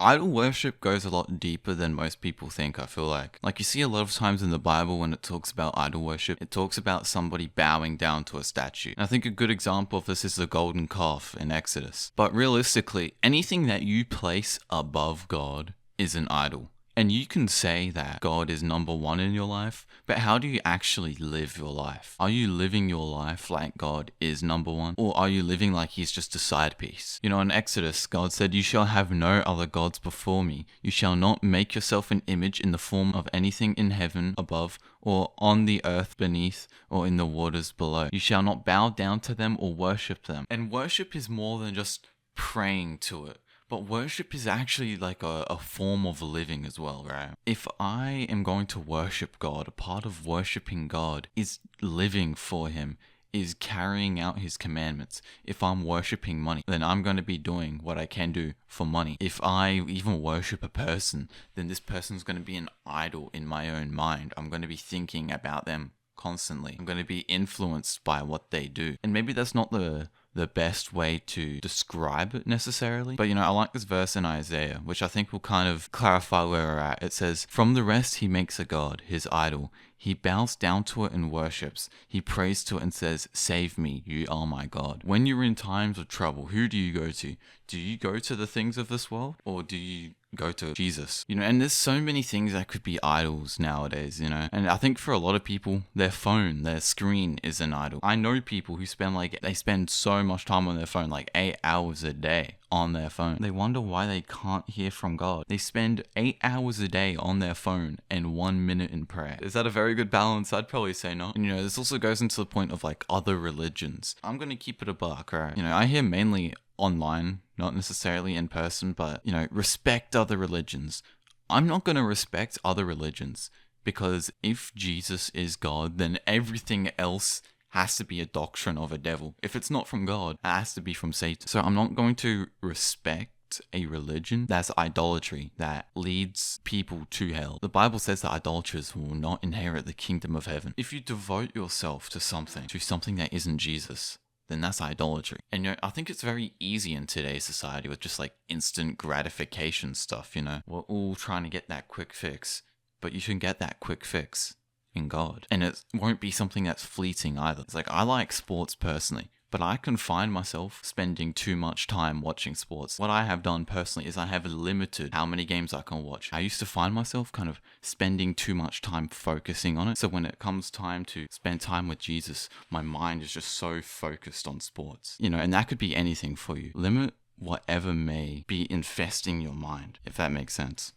idol worship goes a lot deeper than most people think, I feel like. Like, you see a lot of times in the Bible when it talks about idol worship, it talks about somebody bowing down to a statue. And I think a good example of this is the golden calf in Exodus. But realistically, anything that you place above God is an idol. And you can say that God is number one in your life, but how do you actually live your life? Are you living your life like God is number one? Or are you living like he's just a side piece? You know, in Exodus, God said, "You shall have no other gods before me. You shall not make yourself an image in the form of anything in heaven above, or on the earth beneath, or in the waters below. You shall not bow down to them or worship them." And worship is more than just praying to it. But worship is actually like a form of living as well, right? If I am going to worship God, a part of worshiping God is living for Him, is carrying out His commandments. If I'm worshiping money, then I'm going to be doing what I can do for money. If I even worship a person, then this person's going to be an idol in my own mind. I'm going to be thinking about them constantly. I'm going to be influenced by what they do. And maybe that's not the best way to describe it necessarily. But, you know, I like this verse in Isaiah, which I think will kind of clarify where we're at. It says, "From the rest he makes a god, his idol. He bows down to it and worships. He prays to it and says, 'Save me, you are my God.'" When you're in times of trouble, who do you go to? Do you go to the things of this world, or do you go to Jesus? You know, and there's so many things that could be idols nowadays, you know. And I think for a lot of people, their phone, their screen is an idol. I know people who they spend so much time on their phone, like 8 hours a day on their phone. They wonder why they can't hear from God. They spend 8 hours a day on their phone and 1 minute in prayer. Is that a very good balance? I'd probably say not. And, you know, this also goes into the point of like other religions. I'm going to keep it a buck, right? You know, I hear mainly online, not necessarily in person, but, you know, respect other religions. I'm not going to respect other religions, because if Jesus is God, then everything else has to be a doctrine of a devil. If it's not from God, it has to be from Satan. So I'm not going to respect a religion that's idolatry, that leads people to hell. The Bible says that idolaters will not inherit the kingdom of heaven. If you devote yourself to something that isn't Jesus, then that's idolatry. And, you know, I think it's very easy in today's society with just like instant gratification stuff, you know. We're all trying to get that quick fix, but you shouldn't get that quick fix in God. And it won't be something that's fleeting either. It's like, I like sports personally, but I can find myself spending too much time watching sports. What I have done personally is I have limited how many games I can watch. I used to find myself kind of spending too much time focusing on it. So when it comes time to spend time with Jesus, my mind is just so focused on sports. You know, and that could be anything for you. Limit whatever may be infesting your mind, if that makes sense.